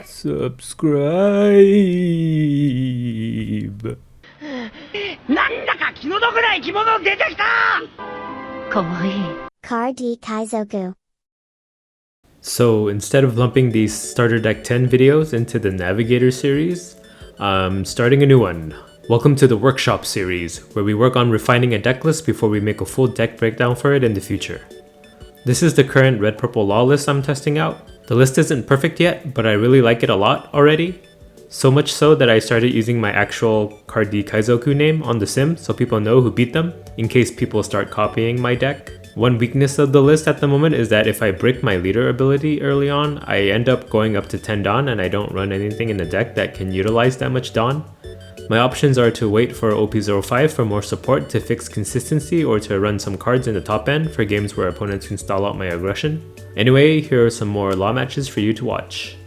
subscribe. なんだか気の毒な生き物出てきた。かわいい。Car D Kaizoku. So instead of lumping these starter deck 10 videos into the Navigator series, I'm starting a new one. Welcome to the Workshop series, where we work on refining a deck list before we make a full deck breakdown for it in the future. This is the current Red Purple Law list I'm testing out. The list isn't perfect yet, but I really like it a lot already. So much so that I started using my actual Card D Kaizoku name on the sim so people know who beat them, in case people start copying my deck. One weakness of the list at the moment is that if I break my leader ability early on, I end up going up to 10 Dawn and I don't run anything in the deck that can utilize that much Dawn. My options are to wait for OP05 for more support to fix consistency or to run some cards in the top end for games where opponents can stall out my aggression. Anyway, here are some more Law matches for you to watch.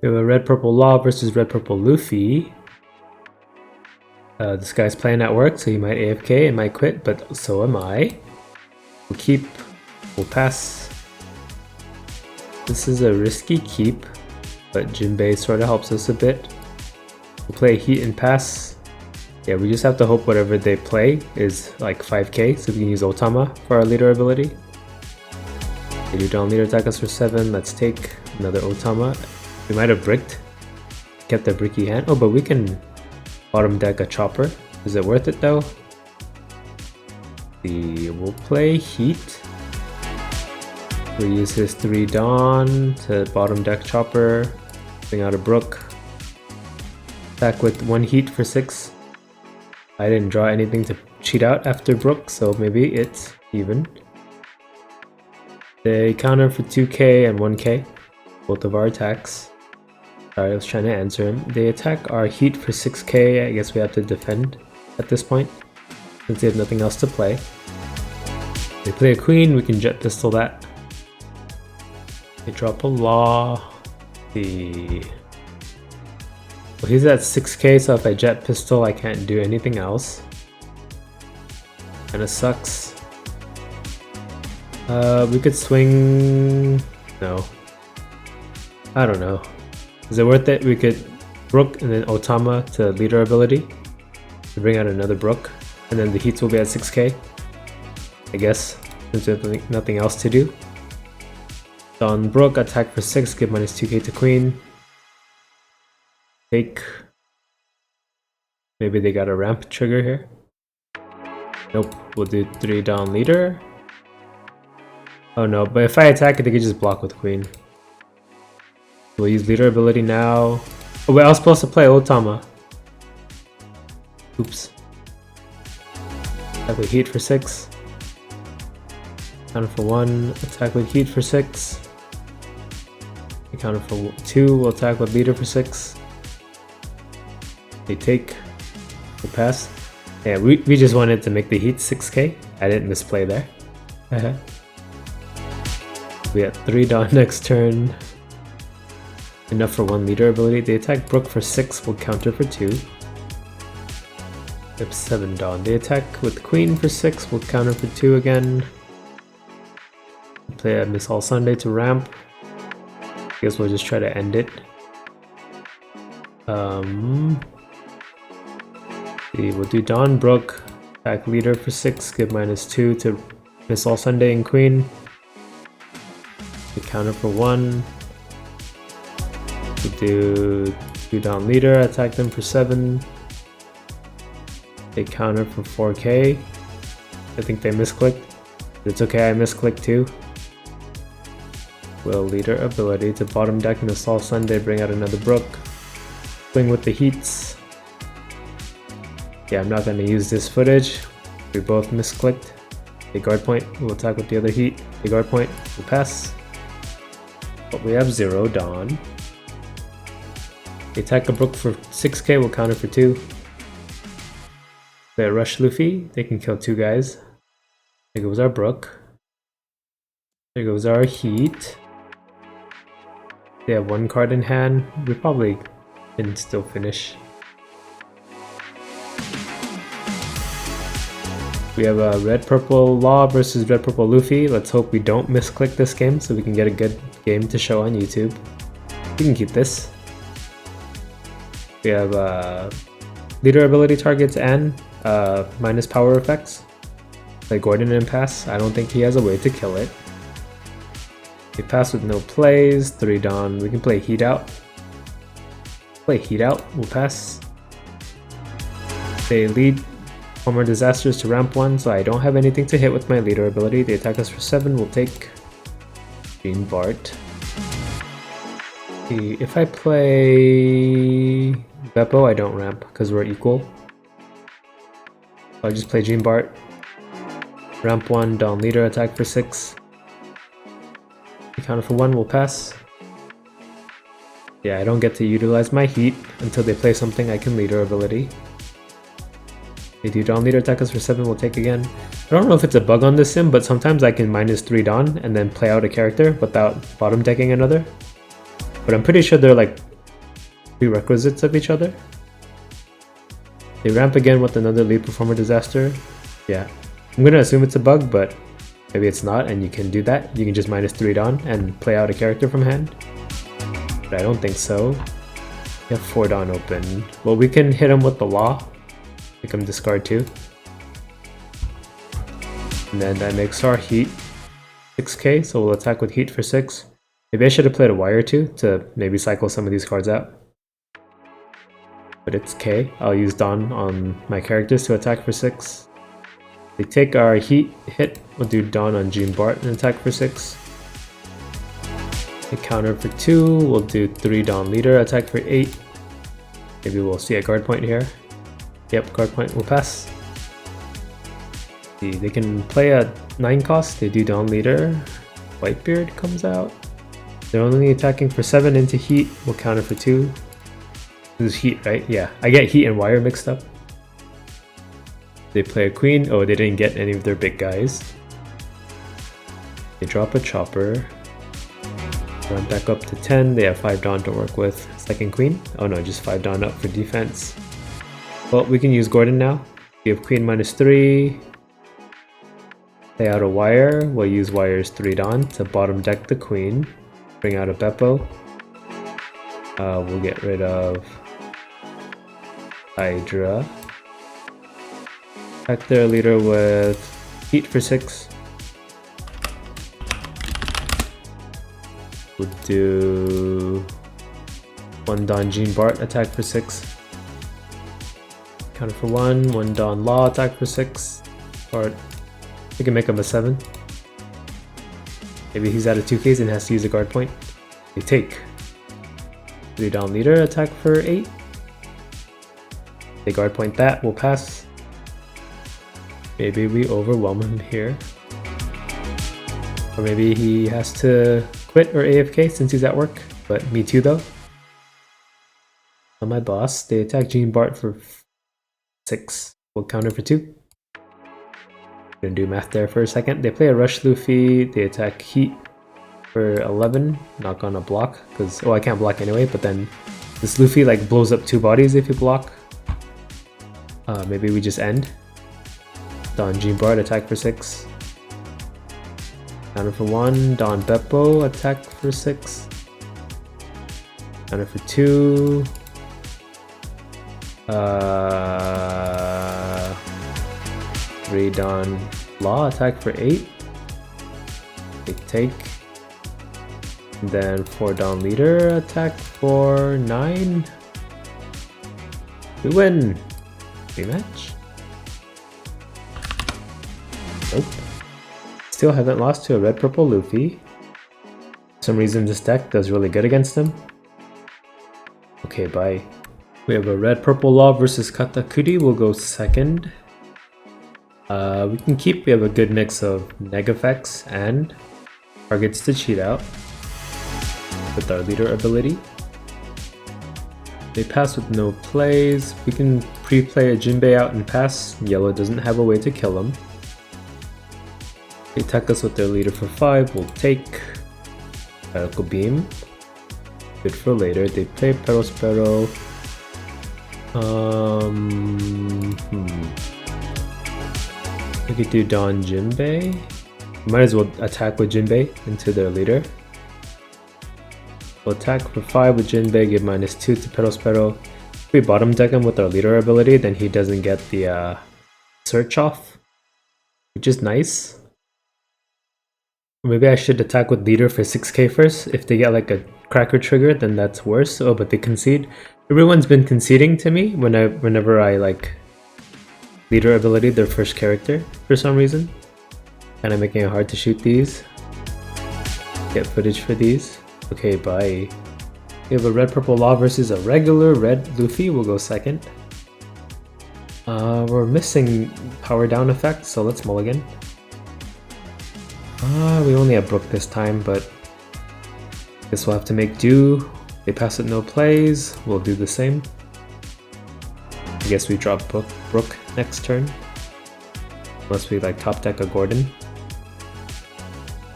We have a Red Purple Law versus Red Purple Luffy. This guy's playing at work, so he might AFK and might quit, but so am I. We'll keep, we'll pass. This is a risky keep, but Jinbei sort of helps us a bit. We'll play Heat and pass. Yeah, we just have to hope whatever they play is like 5k, so we can use Otama for our leader ability. They do down leader attack us for 7, let's take another Otama. We might have bricked, kept a bricky hand. Oh, but we can bottom deck a chopper. Is it worth it though? We'll play Heat. We'll use his 3 Dawn to bottom deck chopper, bring out a Brook. Attack with 1 Heat for 6. I didn't draw anything to cheat out after Brook, so maybe it's even. They counter for 2k and 1k, both of our attacks. Sorry, I was trying to answer him. They attack our Heat for 6k, I guess we have to defend at this point, since they have nothing else to play. They play a Queen, we can Jet Pistol that. They drop a Law. Well, he's at 6k, so if I Jet Pistol, I can't do anything else. Kinda sucks. We could swing... No. I don't know. Is it worth it? We could Brook and then Otama to leader ability to bring out another Brook, and then the Heats will be at 6k, I guess, since we have nothing else to do. So on Brook, attack for 6, give minus 2k to Queen. Take. Maybe they got a ramp trigger here. Nope, we'll do 3 down leader. Oh no, but if I attack it, they could just block with Queen. We'll use leader ability now. Oh wait, I was supposed to play Otama. Oops. Attack with Heat for 6. Counter for 1. Attack with Heat for 6. We counter for 2. We'll attack with leader for 6. They take. We'll pass. Yeah, we just wanted to make the Heat 6k. I didn't misplay there. We had 3 Dawn next turn. Enough for 1 leader ability. They attack Brook for 6, we'll counter for 2. We have 7 Dawn. They attack with Queen for 6, we'll counter for 2 again. Play a Miss All Sunday to ramp. I guess we'll just try to end it. We'll do Dawn Brook. Attack leader for 6, give minus 2 to Miss All Sunday and Queen. We counter for 1. We do 2 down leader, attack them for 7. They counter for 4k. I think they misclicked. It's okay, I misclicked too. Will leader ability to bottom deck Miss All Sunday, bring out another Brook. Swing with the Heats. Yeah, I'm not going to use this footage. We both misclicked. They guard point, we'll attack with the other Heat. They guard point, we'll pass. But we have 0 Dawn. They attack a Brook for 6k, we'll counter for 2. They rush Luffy, they can kill 2 guys. There goes our Brook. There goes our Heat. They have 1 card in hand. We probably can still finish. We have a red purple Law versus red purple Luffy. Let's hope we don't misclick this game so we can get a good game to show on YouTube. We can keep this. We have leader ability targets and minus power effects. Play Gordon and pass. I don't think he has a way to kill it. We pass with no plays. 3 Dawn. We can play Heat Out. Play Heat Out. We'll pass. They lead Former Disasters to ramp 1, so I don't have anything to hit with my leader ability. They attack us for 7. We'll take Green Bart. If I play Beppo, I don't ramp because we're equal. I'll just play Jean Bart. Ramp 1, Dawn Leader, attack for 6. Counter for 1, we'll pass. Yeah, I don't get to utilize my heat until they play something I can leader ability. They do Dawn Leader, attack us for 7, we'll take again. I don't know if it's a bug on this sim, but sometimes I can minus 3 Dawn and then play out a character without bottom decking another. But I'm pretty sure they're like prerequisites of each other. They ramp again with another lead performer disaster. Yeah, I'm gonna assume it's a bug, but maybe it's not, and you can do that. You can just minus 3 Dawn and play out a character from hand. But I don't think so. We have 4 Dawn open. Well, we can hit him with the Law. Make him discard 2. And then that makes our heat 6k, so we'll attack with heat for 6. Maybe I should have played a wire 2 to maybe cycle some of these cards out. But it's K. I'll use Dawn on my characters to attack for 6. They take our heat hit. We'll do Dawn on Jean Bart and attack for 6. They counter for 2. We'll do 3 Dawn Leader, attack for 8. Maybe we'll see a guard point here. Yep, guard point will pass. See, they can play a 9 cost. They do Dawn Leader. Whitebeard comes out. They're only attacking for 7 into heat. We'll counter for 2. This is heat, right? Yeah, I get heat and wire mixed up. They play a queen. Oh, they didn't get any of their big guys. They drop a chopper. Run back up to 10. They have 5 Dawn to work with. Second queen. Oh no, just 5 Dawn up for defense. Well, we can use Gordon now. We have queen minus 3. Play out a wire. We'll use wires 3 Dawn to bottom deck the queen. Bring out a Beppo. We'll get rid of Hydra. Attack their leader with heat for 6. We'll do 1 Dawn Jean Bart, attack for 6. Counter for 1, 1 Dawn Law, attack for 6. Bart. We can make him a 7. Maybe he's out of 2Ks and has to use a guard point. They take 3 Dawn Leader, attack for 8. They guard point that, we'll pass. Maybe we overwhelm him here. Or maybe he has to quit or AFK since he's at work. But me too though. On my boss, they attack Jean Bart for 6. We'll counter for 2. Gonna do math there for a second. They play a Rush Luffy, they attack Heat for 11. Not gonna block, because, oh, I can't block anyway, but then this Luffy like blows up 2 bodies if you block. Maybe we just end. Dawn Jean Bart, attack for 6. Counter for 1, Dawn Beppo, attack for 6. Counter for 2. 3 Dawn Law, attack for 8. They take. And then 4 Dawn Leader, attack for 9. We win! Rematch? Nope. Still haven't lost to a red purple Luffy. For some reason this deck does really good against him. Okay, bye. We have a red purple Law versus Katakuri. We'll go second. We can keep. We have a good mix of neg effects and targets to cheat out with our leader ability. They pass with no plays. We can pre-play a Jinbei out and pass. Yellow doesn't have a way to kill him. They attack us with their leader for 5. We'll take Radical Beam. Good for later. They play Perospero. We could do Don Jinbei. Might as well attack with Jinbei into their leader. We'll attack for 5 with Jinbei, give -2 to Pero. If we bottom deck him with our leader ability, then he doesn't get the search off, which is nice. Maybe I should attack with leader for 6k first. If they get like a cracker trigger, then that's worse. Oh, but they concede. Everyone's been conceding to me whenever I like leader ability their first character for some reason. Kinda making it hard to shoot these. Get footage for these. Okay, bye. We have a red purple law versus a regular red Luffy. We'll go second. We're missing power down effect, so let's mulligan. We only have Brook this time, but guess we'll have to make do. They pass it no plays. We'll do the same. I guess we drop Brook next turn. Unless we like top deck a Gordon.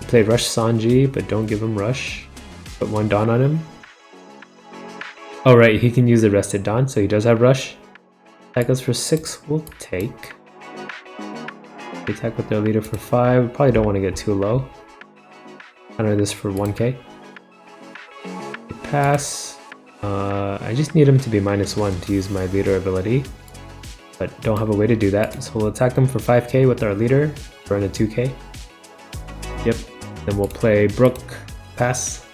We play Rush Sanji, but don't give him Rush. Put 1 Dawn on him. Oh right, he can use the rested Dawn, so he does have Rush. Attack us for 6, we'll take. We attack with their leader for 5, we probably don't want to get too low. Counter this for 1k. We pass. I just need him to be -1 to use my leader ability. But don't have a way to do that, so we'll attack them for 5k with our leader, burn a 2k. Yep, then we'll play Brook, pass.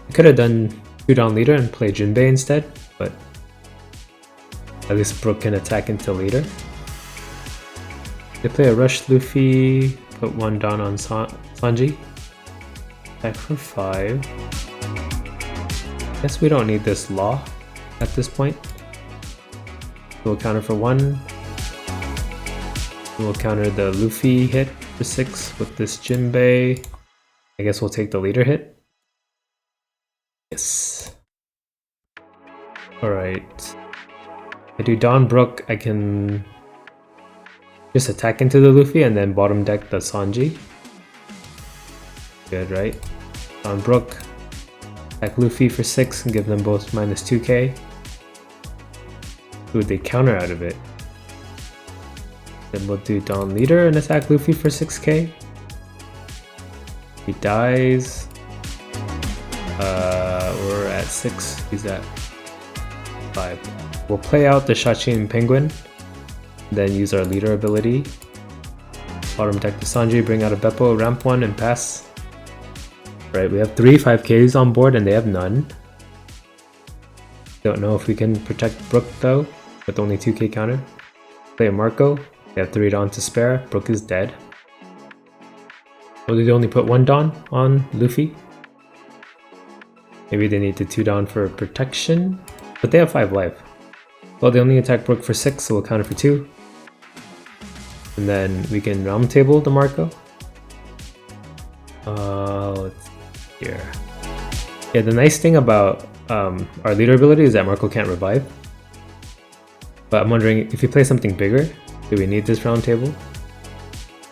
I could have done 2 down leader and play Jinbei instead, but at least Brook can attack into leader. They play a rush Luffy, put 1 down on Sanji. Attack for 5. Guess we don't need this law at this point. We'll counter for 1. We'll counter the Luffy hit for 6 with this Jinbei. I guess we'll take the leader hit. Yes. Alright. I do Dawn Brook, I can just attack into the Luffy and then bottom deck the Sanji. Good, right? Dawn Brook, attack Luffy for 6 and give them both -2k. Ooh, they counter out of it. Then we'll do Dawn Leader and attack Luffy for 6k. He dies. We're at 6, he's at 5. We'll play out the Shachin Penguin, then use our leader ability. Bottom deck the Sanji, bring out a Beppo, ramp 1 and pass. Right, we have 3 5ks on board and they have none. Don't know if we can protect Brook though, with only 2k counter. Play a Marco, they have 3 Dawn to spare, Brook is dead. Well, did they only put 1 Dawn on Luffy? Maybe they need to 2 down for protection, but they have 5 life. Well, they only attack Brook for 6, so we'll counter for 2. And then we can round table the Marco. Let's see here. Yeah, the nice thing about our leader ability is that Marco can't revive. But I'm wondering, if you play something bigger, do we need this round table?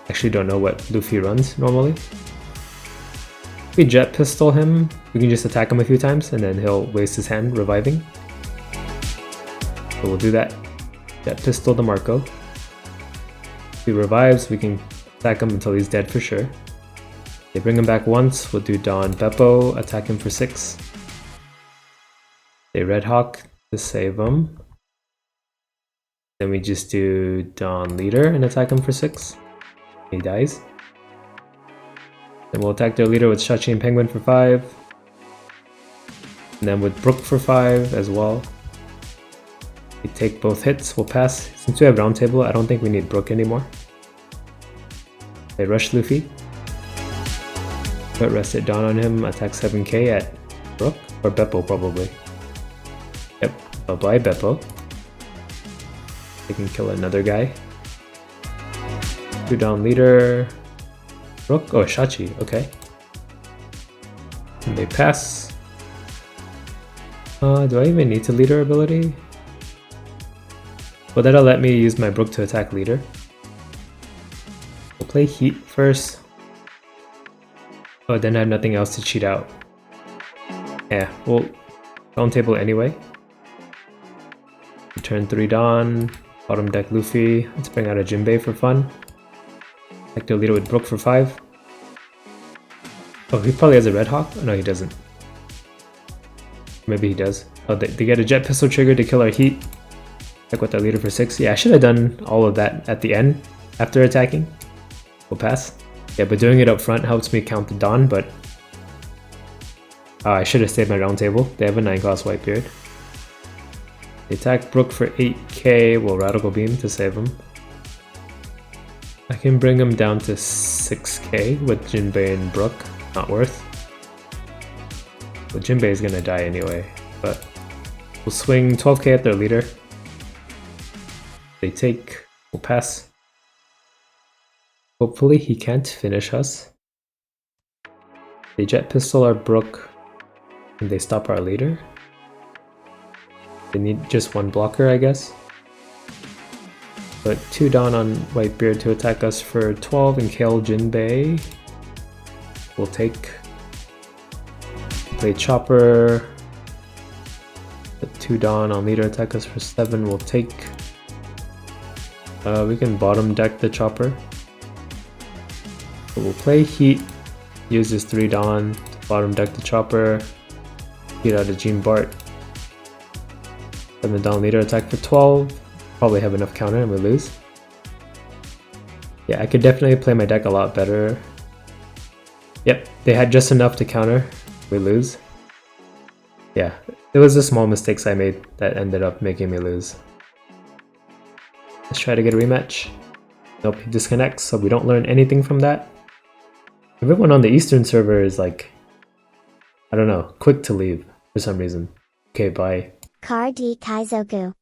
Actually don't know what Luffy runs normally. If we jet pistol him, we can just attack him a few times and then he'll waste his hand reviving. So we'll do that. Jet pistol the Marco. If he revives, we can attack him until he's dead for sure. They bring him back once, we'll do Dawn Beppo, attack him for 6. They Red Hawk to save him. Then we just do Dawn Leader and attack him for 6. He dies. Then we'll attack their leader with Shachin Penguin for 5. And then with Brook for 5 as well. We take both hits, we'll pass. Since we have round table, I don't think we need Brook anymore. They rush Luffy. Put rested Dawn on him, attack 7k at Brook, or Beppo probably. Yep, bye-bye Beppo. They can kill another guy. 2 down leader. Brook, oh Shachi, okay. And they pass. Do I even need to leader ability? Well, that'll let me use my Brook to attack leader. We'll play Heat first. Oh, then I have nothing else to cheat out. Yeah, we'll round table anyway. Turn 3 Dawn. Bottom deck Luffy. Let's bring out a Jinbei for fun. Deck the leader with Brook for 5. Oh, he probably has a Red Hawk? No, he doesn't. Maybe he does. Oh, they get a Jet Pistol trigger to kill our Heat. Deck with our leader for 6. Yeah, I should have done all of that at the end after attacking. We'll pass. Yeah, but doing it up front helps me count the Dawn, but I should have saved my round table. They have a 9-cost Whitebeard. They attack Brook for 8k. We'll Radical Beam to save him. I can bring him down to 6k with Jinbei and Brook. Not worth. But Jinbei is gonna die anyway. But we'll swing 12k at their leader. They take. We'll pass. Hopefully he can't finish us. They Jet Pistol our Brook. And they stop our leader. They need just one blocker, I guess. But 2 Dawn on Whitebeard to attack us for 12 and kill Jinbei. We'll take. Play Chopper. The 2 Dawn on leader attack us for 7. We'll take. We can bottom deck the Chopper. So we'll play Heat. Use this 3 Dawn to bottom deck the Chopper. Get out of Gene Bart. And the Dawn leader attack for 12. Probably have enough counter and we lose. Yeah, I could definitely play my deck a lot better. Yep, they had just enough to counter. We lose. Yeah, it was the small mistakes I made that ended up making me lose. Let's try to get a rematch. Nope, he disconnects, so we don't learn anything from that. Everyone on the Eastern server is like, I don't know, quick to leave for some reason. Okay, bye. Car D Kaizoku.